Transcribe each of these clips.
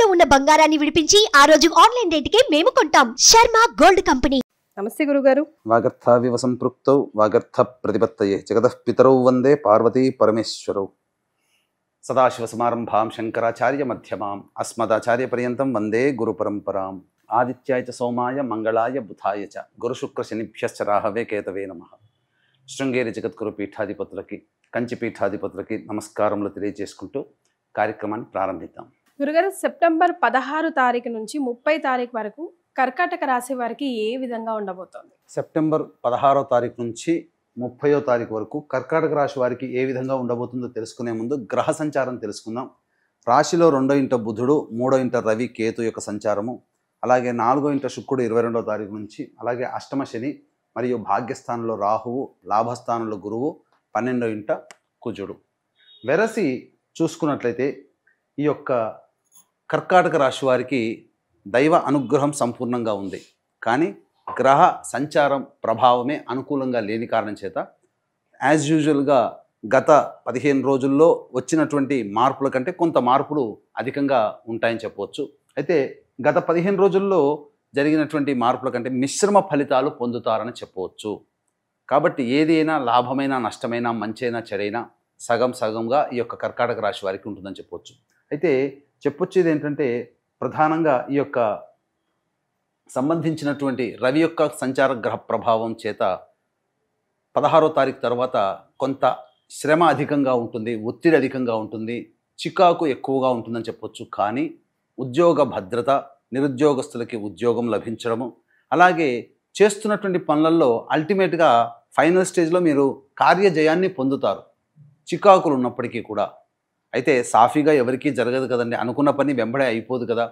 తాకట్టులో ఉన్న బంగారాన్ని విడిపించి ఆ రోజు ఆన్లైన్ రేటుకే మేము కొంటాం. Sharma gold company. నమస్తే గురుగారు. వాగర్థావివ సంపృక్తౌ వాగర్థ ప్రతిపత్తయే జగతః పితరౌ వందే పార్వతీ పరమేశ్వరౌ. సదాశివసమారంభాం శంకరాచార్య మధ్యమాం అస్మదాచార్య పర్యంతం వందే గురు పరంపరాం. ఆదిత్యాయ చ సోమాయ మంగళాయ బుధాయ చ గురుశుక్ర శనిభ్యశ్చ రాహవే కేతవే నమః. శృంగేరి జగద్గురు పీఠాధిపతులకి, కంచి పీఠాధిపతులకి నమస్కారములు తెలియజేసుకుంటూ కార్యక్రమాన్ని ప్రారంభిద్దాం. గురుగారు, సెప్టెంబర్ 16 తారీఖు నుంచి 30 తారీఖు వరకు కర్కాటక రాశి వారికి ఏ విధంగా ఉండబోతోంది? సెప్టెంబర్ 16వ తారీఖు నుంచి 30వ తారీఖు వరకు కర్కాటక రాశి వారికి ఏ విధంగా ఉండబోతుందో తెలుసుకునే ముందు గ్రహ సంచారం తెలుసుకుందాం. రాశిలో 2వ ఇంట బుధుడు, 3వ ఇంట రవి కేతు యొక్క సంచారము, అలాగే 4వ ఇంట శుక్రుడు 22వ తారీఖు నుంచి, అలాగే అష్టమ శని మరియు భాగ్యస్థానంలో రాహువు, లాభస్థానంలో గురువు, 12వ ఇంట కుజుడు. వెరసి చూసుకున్నట్లయితే ఈ యొక్క కర్కాటక రాశి వారికి దైవ అనుగ్రహం సంపూర్ణంగా ఉంది. కానీ గ్రహ సంచారం ప్రభావమే అనుకూలంగా లేని కారణం చేత యాజ్ యూజువల్గా గత 15 రోజుల్లో వచ్చినటువంటి మార్పుల కంటే కొంత మార్పులు అధికంగా ఉంటాయని చెప్పవచ్చు. అయితే గత 15 రోజుల్లో జరిగినటువంటి మార్పుల కంటే మిశ్రమ ఫలితాలు పొందుతారని చెప్పవచ్చు. కాబట్టి ఏదైనా లాభమైనా, నష్టమైనా, మంచైనా, చెడైనా సగం సగంగా ఈ యొక్క కర్కాటక రాశి వారికి ఉంటుందని చెప్పవచ్చు. అయితే చెప్పొచ్చేది ఏంటంటే ప్రధానంగా ఈ యొక్క సంబంధించినటువంటి రవి యొక్క సంచార గ్రహ ప్రభావం చేత 16వ తారీఖు తర్వాత కొంత శ్రమ అధికంగా ఉంటుంది, ఒత్తిడి అధికంగా ఉంటుంది, చికాకు ఎక్కువగా ఉంటుందని చెప్పొచ్చు. కానీ ఉద్యోగ భద్రత, నిరుద్యోగస్తులకి ఉద్యోగం లభించడము, అలాగే చేస్తున్నటువంటి పనులలో అల్టిమేట్గా ఫైనల్ స్టేజ్లో మీరు కార్యజయాన్ని పొందుతారు, చికాకులు ఉన్నప్పటికీ కూడా. అయితే సాఫీగా ఎవరికీ జరగదు కదండి, అనుకున్న పని వెంబడే అయిపోదు కదా.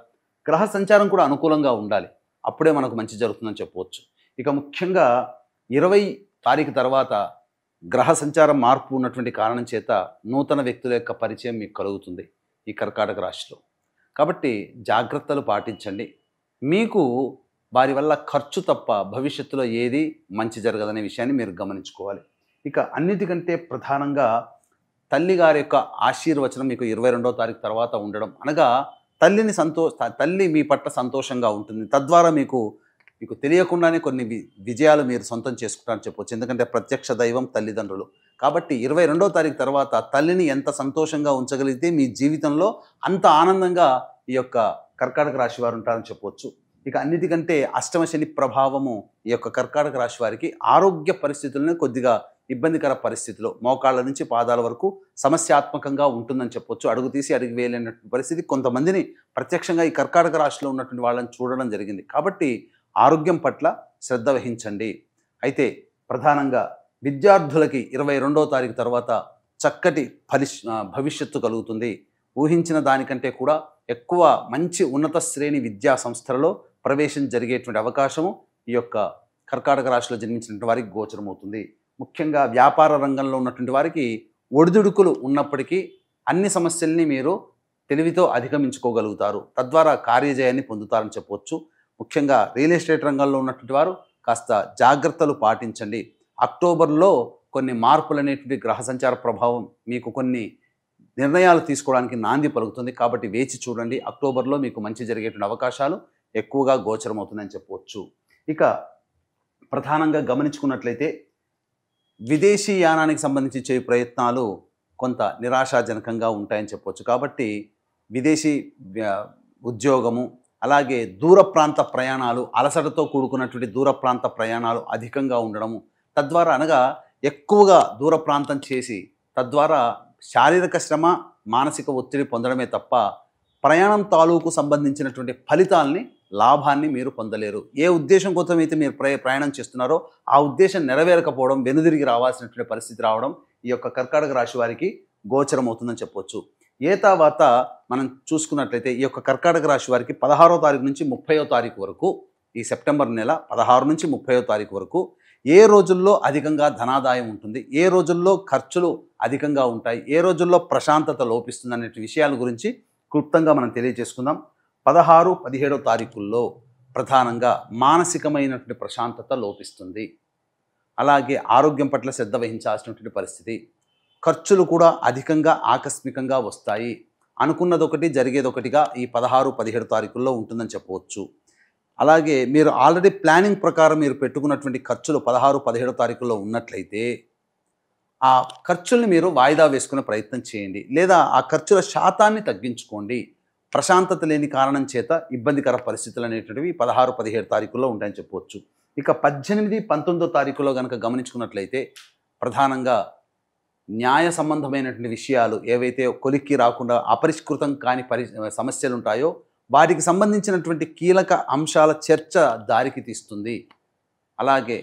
గ్రహ సంచారం కూడా అనుకూలంగా ఉండాలి, అప్పుడే మనకు మంచి జరుగుతుందని చెప్పవచ్చు. ఇక ముఖ్యంగా 20 తారీఖు తర్వాత గ్రహ సంచారం మార్పు ఉన్నటువంటి కారణం చేత నూతన వ్యక్తుల యొక్క పరిచయం మీకు కలుగుతుంది ఈ కర్కాటక రాశిలో. కాబట్టి జాగ్రత్తలు పాటించండి. మీకు వారి వల్ల ఖర్చు తప్ప భవిష్యత్తులో ఏది మంచి జరగదనే విషయాన్ని మీరు గమనించుకోవాలి. ఇక అన్నిటికంటే ప్రధానంగా తల్లిగారి యొక్క ఆశీర్వచనం మీకు 22వ తారీఖు తర్వాత ఉండడం, అనగా తల్లి మీ పట్ల సంతోషంగా ఉంటుంది. తద్వారా మీకు తెలియకుండానే కొన్ని విజయాలు మీరు సొంతం చేసుకుంటారని చెప్పవచ్చు. ఎందుకంటే ప్రత్యక్ష దైవం తల్లిదండ్రులు. కాబట్టి 22వ తారీఖు తర్వాత తల్లిని ఎంత సంతోషంగా ఉంచగలిగితే మీ జీవితంలో అంత ఆనందంగా ఈ యొక్క కర్కాటక రాశి వారు ఉంటారని చెప్పవచ్చు. ఇక అన్నిటికంటే అష్టమ శని ప్రభావము ఈ యొక్క కర్కాటక రాశి వారికి ఆరోగ్య పరిస్థితులను కొద్దిగా ఇబ్బందికర పరిస్థితిలో, మోకాళ్ళ నుంచి పాదాల వరకు సమస్యాత్మకంగా ఉంటుందని చెప్పొచ్చు. అడుగు తీసి అడుగు వేయలేనటువంటి పరిస్థితి కొంతమందిని ప్రత్యక్షంగా ఈ కర్కాటక రాశిలో ఉన్నటువంటి వాళ్ళని చూడడం జరిగింది. కాబట్టి ఆరోగ్యం పట్ల శ్రద్ధ వహించండి. అయితే ప్రధానంగా విద్యార్థులకి 22వ తారీఖు తర్వాత చక్కటి భవిష్యత్తు కలుగుతుంది. ఊహించిన దానికంటే కూడా ఎక్కువ మంచి ఉన్నత శ్రేణి విద్యా సంస్థలలో ప్రవేశం జరిగేటువంటి అవకాశము ఈ యొక్క కర్కాటక రాశిలో జన్మించినటువంటి వారికి గోచరమవుతుంది. ముఖ్యంగా వ్యాపార రంగంలో ఉన్నటువంటి వారికి ఒడిదుడుకులు ఉన్నప్పటికీ అన్ని సమస్యల్ని మీరు తెలివితో అధిగమించుకోగలుగుతారు. తద్వారా కార్యజయాన్ని పొందుతారని చెప్పవచ్చు. ముఖ్యంగా రియల్ ఎస్టేట్ రంగంలో ఉన్నటువంటి వారు కాస్త జాగ్రత్తలు పాటించండి. అక్టోబర్లో కొన్ని మార్పులు అనేటువంటి గ్రహ సంచార ప్రభావం మీకు కొన్ని నిర్ణయాలు తీసుకోవడానికి నాంది పలుకుతుంది. కాబట్టి వేచి చూడండి. అక్టోబర్లో మీకు మంచి జరిగేటువంటి అవకాశాలు ఎక్కువగా గోచరమవుతుందని చెప్పవచ్చు. ఇక ప్రధానంగా గమనించుకున్నట్లయితే విదేశీ యానానికి సంబంధించి చేయు ప్రయత్నాలు కొంత నిరాశాజనకంగా ఉంటాయని చెప్పవచ్చు. కాబట్టి విదేశీ ఉద్యోగము, అలాగే దూర ప్రాంత ప్రయాణాలు, అలసటతో కూడుకున్నటువంటి దూర ప్రాంత ప్రయాణాలు అధికంగా ఉండడము, తద్వారా అనగా ఎక్కువగా దూర ప్రాంతం చేసి తద్వారా శారీరక శ్రమ, మానసిక ఒత్తిడి పొందడమే తప్ప ప్రయాణం తాలూకు సంబంధించినటువంటి ఫలితాల్ని, లాభాన్ని మీరు పొందలేరు. ఏ ఉద్దేశం కోసం అయితే మీరు ప్రయాణం చేస్తున్నారో ఆ ఉద్దేశం నెరవేరకపోవడం, వెనుదిరిగి రావాల్సినటువంటి పరిస్థితి రావడం ఈ యొక్క కర్కాటక రాశి వారికి గోచరం అవుతుందని చెప్పవచ్చు. ఏ తర్వాత మనం చూసుకున్నట్లయితే ఈ యొక్క కర్కాటక రాశి వారికి 16వ తారీఖు నుంచి 30వ తారీఖు వరకు, ఈ సెప్టెంబర్ నెల 16 నుంచి 30వ తారీఖు వరకు ఏ రోజుల్లో అధికంగా ధనాదాయం ఉంటుంది, ఏ రోజుల్లో ఖర్చులు అధికంగా ఉంటాయి, ఏ రోజుల్లో ప్రశాంతత లోపిస్తుంది అనే విషయాల గురించి క్లుప్తంగా మనం తెలియజేసుకుందాం. 16, 17వ తారీఖుల్లో ప్రధానంగా మానసికమైనటువంటి ప్రశాంతత లోపిస్తుంది. అలాగే ఆరోగ్యం పట్ల శ్రద్ధ వహించాల్సినటువంటి పరిస్థితి, ఖర్చులు కూడా అధికంగా ఆకస్మికంగా వస్తాయి. అనుకున్నది ఒకటి జరిగేది ఒకటిగా ఈ 16, 17 తారీఖుల్లో ఉంటుందని చెప్పవచ్చు. అలాగే మీరు ఆల్రెడీ ప్లానింగ్ ప్రకారం మీరు పెట్టుకున్నటువంటి ఖర్చులు 16, 17 తారీఖుల్లో ఉన్నట్లయితే ఆ ఖర్చుల్ని మీరు వాయిదా వేసుకునే ప్రయత్నం చేయండి, లేదా ఆ ఖర్చుల శాతాన్ని తగ్గించుకోండి. ప్రశాంతత లేని కారణం చేత ఇబ్బందికర పరిస్థితులు అనేటువంటివి 16, 17 తారీఖుల్లో ఉంటాయని చెప్పవచ్చు. ఇక 18, 19 తారీఖులో కనుక గమనించుకున్నట్లయితే ప్రధానంగా న్యాయ సంబంధమైనటువంటి విషయాలు ఏవైతే కొలిక్కి రాకుండా అపరిష్కృతం కాని సమస్యలు ఉంటాయో వాటికి సంబంధించినటువంటి కీలక అంశాల చర్చ దారికి తీస్తుంది. అలాగే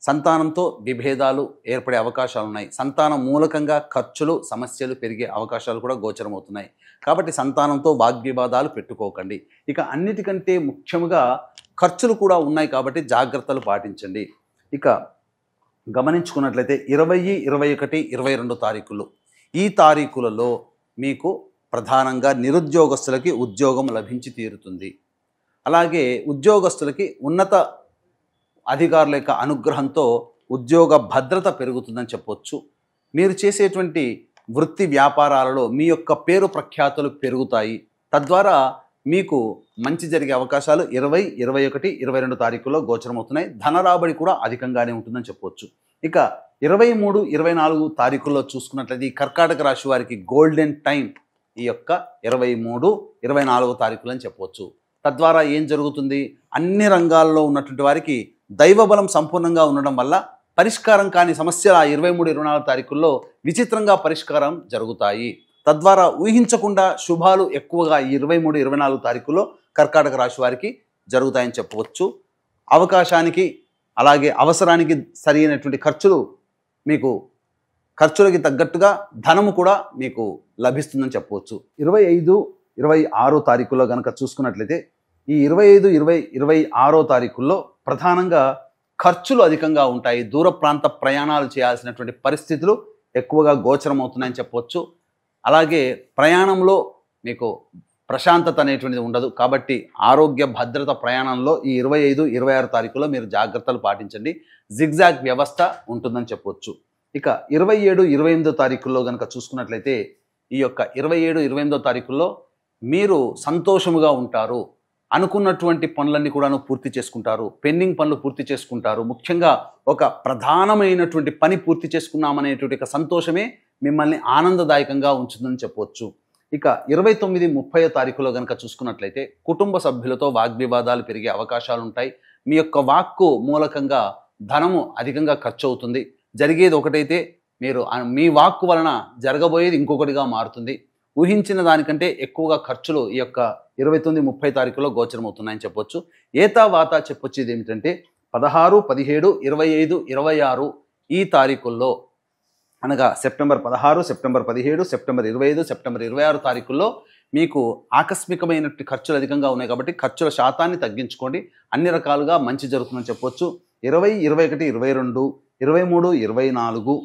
సంతానంతో విభేదాలు ఏర్పడే అవకాశాలు ఉన్నాయి. సంతానం మూలకంగా ఖర్చులు సమస్యలు పెరిగే అవకాశాలు కూడా గోచరమవుతున్నాయి. కాబట్టి సంతానంతో వాగ్వివాదాలు పెట్టుకోకండి. ఇక అన్నిటికంటే ముఖ్యంగా ఖర్చులు కూడా ఉన్నాయి కాబట్టి జాగ్రత్తలు పాటించండి. ఇక గమనించుకున్నట్లయితే 20, 21, 22 తారీఖులు ఈ తారీఖులలో మీకు ప్రధానంగా నిరుద్యోగస్తులకి ఉద్యోగం లభించి తీరుతుంది. అలాగే ఉద్యోగస్తులకి ఉన్నత అధికారుల యొక్క అనుగ్రహంతో ఉద్యోగ భద్రత పెరుగుతుందని చెప్పొచ్చు. మీరు చేసేటువంటి వృత్తి వ్యాపారాలలో మీ యొక్క పేరు ప్రఖ్యాతులు పెరుగుతాయి. తద్వారా మీకు మంచి జరిగే అవకాశాలు 20, 21, 22 తారీఖుల్లో గోచరమవుతున్నాయి. ధన రాబడి కూడా అధికంగానే ఉంటుందని చెప్పవచ్చు. ఇక 23, 24 తారీఖుల్లో చూసుకున్నట్లయితే ఈ కర్కాటక రాశి వారికి గోల్డెన్ టైం ఈ యొక్క 23, 24 తారీఖులు అని చెప్పవచ్చు. తద్వారా ఏం జరుగుతుంది, అన్ని రంగాల్లో ఉన్నటువంటి వారికి దైవబలం సంపూర్ణంగా ఉండడం వల్ల పరిష్కారం కాని సమస్యలు ఆ 23, 24 తారీఖుల్లో విచిత్రంగా పరిష్కారం జరుగుతాయి. తద్వారా ఊహించకుండా శుభాలు ఎక్కువగా ఈ 23, 24 తారీఖుల్లో కర్కాటక రాశి వారికి జరుగుతాయని చెప్పవచ్చు. అవకాశానికి అలాగే అవసరానికి సరైనటువంటి ఖర్చులు మీకు ఖర్చులకి తగ్గట్టుగా ధనము కూడా మీకు లభిస్తుందని చెప్పవచ్చు. 25, 26 తారీఖుల్లో కనుక చూసుకున్నట్లయితే ఈ 25, 20, 26 తారీఖుల్లో ప్రధానంగా ఖర్చులు అధికంగా ఉంటాయి. దూర ప్రాంత ప్రయాణాలు చేయాల్సినటువంటి పరిస్థితులు ఎక్కువగా గోచరమవుతున్నాయని చెప్పవచ్చు. అలాగే ప్రయాణంలో మీకు ప్రశాంతత అనేటువంటిది ఉండదు. కాబట్టి ఆరోగ్య భద్రత ప్రయాణంలో ఈ 25, 26 తారీఖులో మీరు జాగ్రత్తలు పాటించండి. జిగ్జాగ్ వ్యవస్థ ఉంటుందని చెప్పవచ్చు. ఇక 27, 28 తారీఖుల్లో కనుక చూసుకున్నట్లయితే ఈ యొక్క 27, 28 తారీఖుల్లో మీరు సంతోషముగా ఉంటారు. అనుకున్నటువంటి పనులన్నీ కూడాను పూర్తి చేసుకుంటారు. పెండింగ్ పనులు పూర్తి చేసుకుంటారు. ముఖ్యంగా ఒక ప్రధానమైనటువంటి పని పూర్తి చేసుకున్నామనేటువంటి ఒక సంతోషమే మిమ్మల్ని ఆనందదాయకంగా ఉంచుతుందని చెప్పవచ్చు. ఇక 29, 30 తారీఖులో కనుక చూసుకున్నట్లయితే కుటుంబ సభ్యులతో వాగ్వివాదాలు పెరిగే అవకాశాలు ఉంటాయి. మీ యొక్క వాక్కు మూలకంగా ధనము అధికంగా ఖర్చు అవుతుంది. జరిగేది ఒకటైతే మీరు మీ వాక్కు వలన జరగబోయేది ఇంకొకటిగా మారుతుంది. ఊహించిన దానికంటే ఎక్కువగా ఖర్చులు ఈ యొక్క 29, 30 తారీఖులో గోచరమవుతున్నాయని చెప్పొచ్చు. ఏతావాత చెప్పొచ్చేది ఏమిటంటే 16, 17, 25, 26 ఈ తారీఖుల్లో అనగా సెప్టెంబర్ 16, సెప్టెంబర్ 17, సెప్టెంబర్ 25, సెప్టెంబర్ 26 తారీఖుల్లో మీకు ఆకస్మికమైనటువంటి ఖర్చులు అధికంగా ఉన్నాయి. కాబట్టి ఖర్చుల శాతాన్ని తగ్గించుకోండి. అన్ని రకాలుగా మంచి జరుగుతుందని చెప్పొచ్చు. 20, 21, 22, 23, 24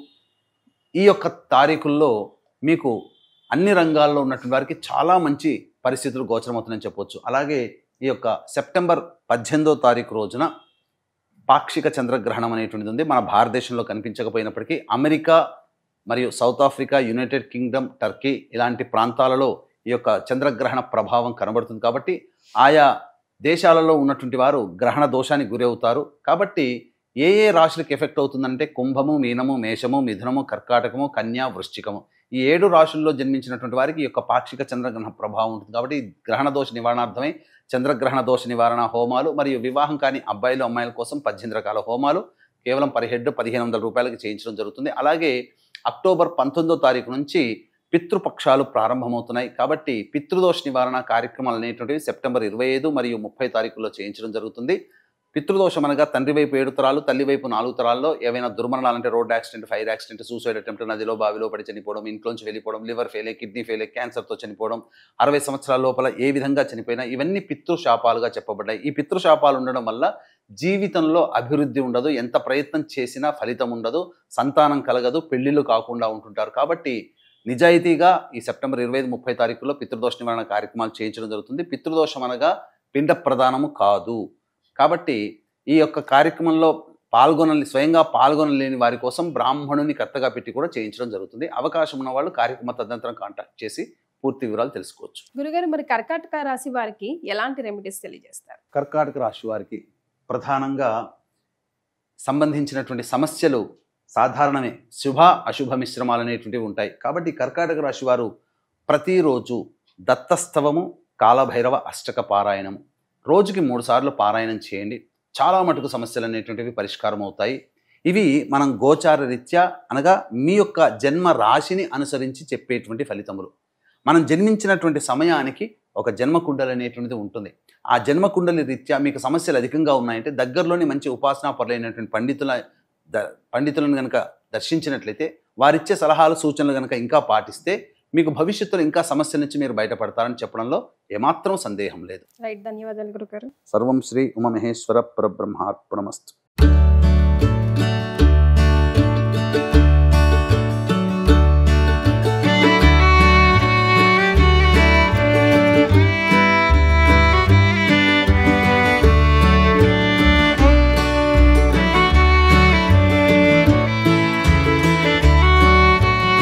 ఈ యొక్క తారీఖుల్లో మీకు అన్ని రంగాల్లో ఉన్నటువంటి వారికి చాలా మంచి పరిస్థితులు గోచరమవుతున్నాయని చెప్పవచ్చు. అలాగే ఈ యొక్క సెప్టెంబర్ 18వ తారీఖు రోజున పాక్షిక చంద్రగ్రహణం అనేటువంటిది ఉంది. మన భారతదేశంలో కనిపించకపోయినప్పటికీ అమెరికా మరియు south Africa, United Kingdom, Turkey ఇలాంటి ప్రాంతాలలో ఈ యొక్క చంద్రగ్రహణ ప్రభావం కనబడుతుంది. కాబట్టి ఆయా దేశాలలో ఉన్నటువంటి వారు గ్రహణ దోషానికి గురి అవుతారు. కాబట్టి ఏ రాశులకు ఎఫెక్ట్ అవుతుందంటే కుంభము, మీనము, మేషము, మిథునము, కర్కాటకము, కన్యా, వృశ్చికము ఈ 7 రాశుల్లో జన్మించినటువంటి వారికి ఈ యొక్క పాక్షిక చంద్రగ్రహణ ప్రభావం ఉంటుంది. కాబట్టి గ్రహణ దోష నివారణార్థమై చంద్రగ్రహణ దోష నివారణ హోమాలు మరియు వివాహం కాని అబ్బాయిలు అమ్మాయిల కోసం 18 రకాల హోమాలు కేవలం పర్ హెడ్ 1500 రూపాయలకి చేయించడం జరుగుతుంది. అలాగే అక్టోబర్ 19వ తారీఖు నుంచి పితృపక్షాలు ప్రారంభమవుతున్నాయి. కాబట్టి పితృదోష నివారణ కార్యక్రమాలు అనేటువంటివి సెప్టెంబర్ 25 మరియు 30 తారీఖుల్లో చేయించడం జరుగుతుంది. పితృదోషం అనగా తండ్రి వైపు 7 తరాలు, తల్లి వైపు 4 తరాల్లో ఏవైనా దుర్మరణాలంటే road accident, fire accident, suicide attempt, నదిలో బావిలో పడి చనిపోవడం, ఇంట్లోంచి వెళ్ళిపోవడం, లివర్ ఫెయిల్, కిడ్నీ ఫెయిల్, క్యాన్సర్తో చనిపోవడం, 60 సంవత్సరాల లోపల ఏ విధంగా చనిపోయినా ఇవన్నీ పితృశాపాలుగా చెప్పబడ్డాయి. ఈ పితృశాపాలు ఉండడం వల్ల జీవితంలో అభివృద్ధి ఉండదు, ఎంత ప్రయత్నం చేసినా ఫలితం ఉండదు, సంతానం కలగదు, పెళ్లిళ్ళు కాకుండా ఉంటుంటారు. కాబట్టి నిజాయితీగా ఈ సెప్టెంబర్ 25, 30 తారీఖుల్లో పితృదోష నివారణ కార్యక్రమాలు చేయించడం జరుగుతుంది. పితృదోషం అనగా పిండ ప్రదానము కాదు. కాబట్టి ఈ యొక్క కార్యక్రమంలో స్వయంగా పాల్గొనలేని వారి కోసం బ్రాహ్మణుని కర్తగా పెట్టి కూడా చేయించడం జరుగుతుంది. అవకాశం ఉన్న వాళ్ళు కార్యక్రమ తదనంతరం కాంటాక్ట్ చేసి పూర్తి వివరాలు తెలుసుకోవచ్చు. గురుగారు, మరి కర్కాటక రాశి వారికి ఎలాంటి రెమెడీస్ తెలియజేస్తారు? కర్కాటక రాశి వారికి ప్రధానంగా సంబంధించినటువంటి సమస్యలు సాధారణమే, శుభ అశుభ మిశ్రమాలు అనేటువంటివి ఉంటాయి. కాబట్టి కర్కాటక రాశి వారు ప్రతిరోజు దత్తస్తవము, కాలభైరవ అష్టక పారాయణము రోజుకి 3 సార్లు పారాయణం చేయండి. చాలా మటుకు సమస్యలు అనేటువంటివి పరిష్కారం అవుతాయి. ఇవి మనం గోచార రీత్యా అనగా మీ యొక్క జన్మ రాశిని అనుసరించి చెప్పేటువంటి ఫలితములు. మనం జన్మించినటువంటి సమయానికి ఒక జన్మకుండలి అనేటువంటిది ఉంటుంది. ఆ జన్మకుండలి రీత్యా మీకు సమస్యలు అధికంగా ఉన్నాయంటే దగ్గరలోని మంచి ఉపాసనా పరులైనటువంటి పండితులను కనుక దర్శించినట్లయితే వారిచ్చే సలహాలు సూచనలు కనుక ఇంకా పాటిస్తే మీకు భవిష్యత్తులో ఇంకా సమస్యల నుంచి మీరు బయటపడతారని చెప్పడంలో ఏమాత్రం సందేహం లేదు. రైట్, ధన్యవాదాలు గురుగారు. సర్వం శ్రీ ఉమామహేశ్వర పరబ్రహ్మార్పణమస్తు.